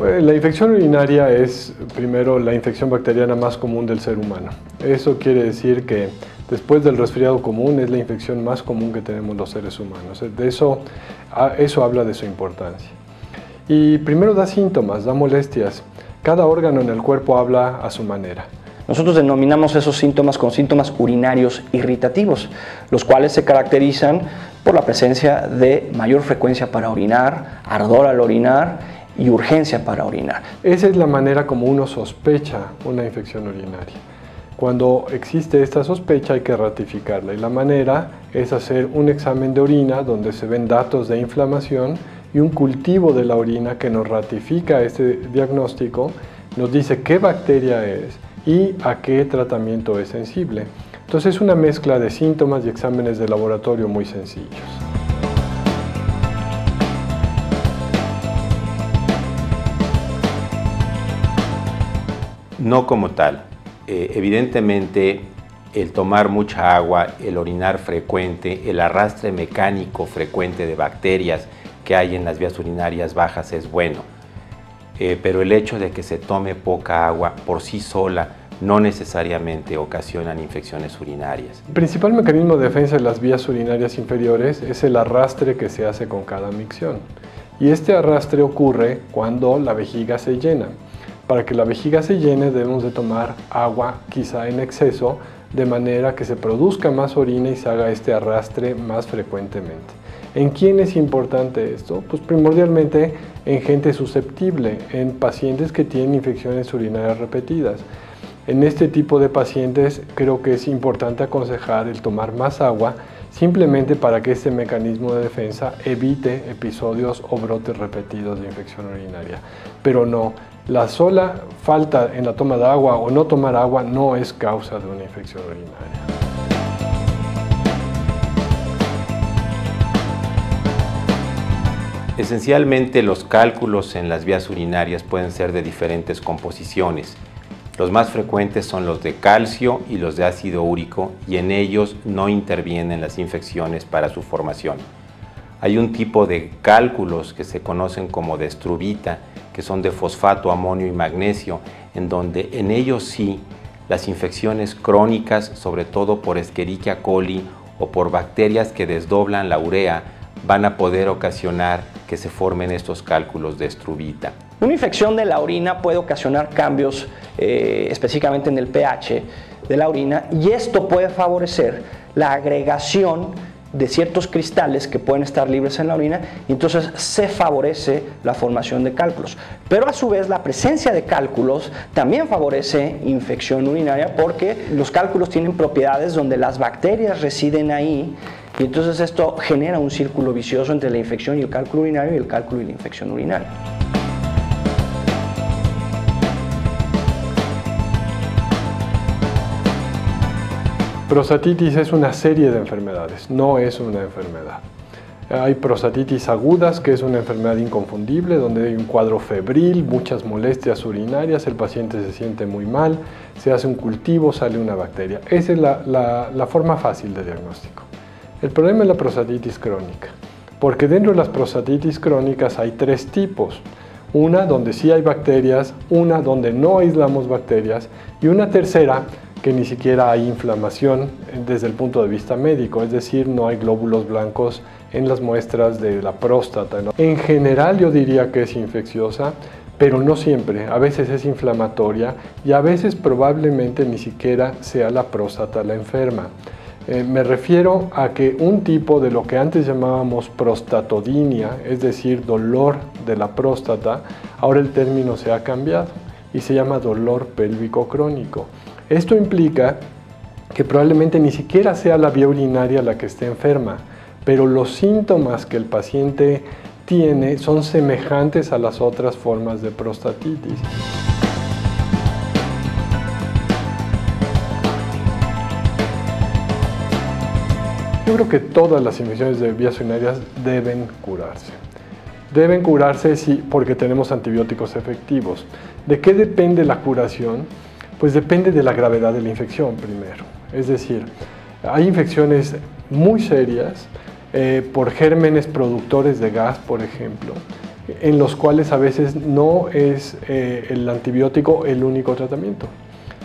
Pues, la infección urinaria es, primero, la infección bacteriana más común del ser humano. Eso quiere decir que después del resfriado común es la infección más común que tenemos los seres humanos. Eso habla de su importancia. Y primero da síntomas, da molestias. Cada órgano en el cuerpo habla a su manera. Nosotros denominamos esos síntomas como síntomas urinarios irritativos, los cuales se caracterizan por la presencia de mayor frecuencia para orinar, ardor al orinar y urgencia para orinar. Esa es la manera como uno sospecha una infección urinaria. Cuando existe esta sospecha hay que ratificarla y la manera es hacer un examen de orina donde se ven datos de inflamación y un cultivo de la orina que nos ratifica este diagnóstico, nos dice qué bacteria es y a qué tratamiento es sensible. Entonces es una mezcla de síntomas y exámenes de laboratorio muy sencillos. No como tal. Evidentemente, el tomar mucha agua, el orinar frecuente, el arrastre mecánico frecuente de bacterias que hay en las vías urinarias bajas es bueno. Pero el hecho de que se tome poca agua por sí sola no necesariamente ocasionan infecciones urinarias. El principal mecanismo de defensa de las vías urinarias inferiores es el arrastre que se hace con cada micción. Y este arrastre ocurre cuando la vejiga se llena. Para que la vejiga se llene debemos de tomar agua quizá en exceso, de manera que se produzca más orina y se haga este arrastre más frecuentemente. ¿En quién es importante esto? Pues primordialmente en gente susceptible, en pacientes que tienen infecciones urinarias repetidas. En este tipo de pacientes creo que es importante aconsejar el tomar más agua, simplemente para que este mecanismo de defensa evite episodios o brotes repetidos de infección urinaria. Pero no, la sola falta en la toma de agua o no tomar agua no es causa de una infección urinaria. Esencialmente, los cálculos en las vías urinarias pueden ser de diferentes composiciones. Los más frecuentes son los de calcio y los de ácido úrico, y en ellos no intervienen las infecciones para su formación. Hay un tipo de cálculos que se conocen como de struvita, que son de fosfato, amonio y magnesio, en donde en ellos sí las infecciones crónicas, sobre todo por Escherichia coli o por bacterias que desdoblan la urea, van a poder ocasionar que se formen estos cálculos de struvita. Una infección de la orina puede ocasionar cambios específicamente en el pH de la orina, y esto puede favorecer la agregación de ciertos cristales que pueden estar libres en la orina, y entonces se favorece la formación de cálculos. Pero a su vez la presencia de cálculos también favorece infección urinaria, porque los cálculos tienen propiedades donde las bacterias residen ahí, y entonces esto genera un círculo vicioso entre la infección y el cálculo urinario y el cálculo y la infección urinaria. Prostatitis es una serie de enfermedades, no es una enfermedad. Hay prostatitis agudas, que es una enfermedad inconfundible, donde hay un cuadro febril, muchas molestias urinarias, el paciente se siente muy mal, se hace un cultivo, sale una bacteria. Esa es la forma fácil de diagnóstico. El problema es la prostatitis crónica, porque dentro de las prostatitis crónicas hay tres tipos. Una donde sí hay bacterias, una donde no aislamos bacterias y una tercera que ni siquiera hay inflamación desde el punto de vista médico, es decir, no hay glóbulos blancos en las muestras de la próstata. En general yo diría que es infecciosa, pero no siempre. A veces es inflamatoria y a veces probablemente ni siquiera sea la próstata la enferma. Me refiero a que un tipo de lo que antes llamábamos prostatodinia, es decir, dolor de la próstata, ahora el término se ha cambiado y se llama dolor pélvico crónico. Esto implica que probablemente ni siquiera sea la vía urinaria la que esté enferma, pero los síntomas que el paciente tiene son semejantes a las otras formas de prostatitis. Yo creo que todas las infecciones de vías urinarias deben curarse. Deben curarse porque tenemos antibióticos efectivos. ¿De qué depende la curación? Pues depende de la gravedad de la infección primero. Es decir, hay infecciones muy serias por gérmenes productores de gas, por ejemplo, en los cuales a veces no es el antibiótico el único tratamiento.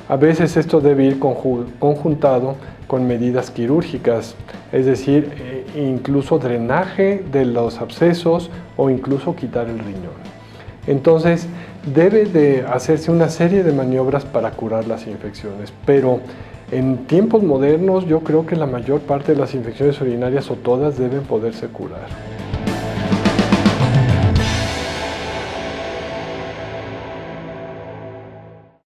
A veces esto debe ir conjuntado con medidas quirúrgicas, es decir, incluso drenaje de los abscesos o incluso quitar el riñón. Entonces, debe de hacerse una serie de maniobras para curar las infecciones, pero en tiempos modernos yo creo que la mayor parte de las infecciones urinarias o todas deben poderse curar.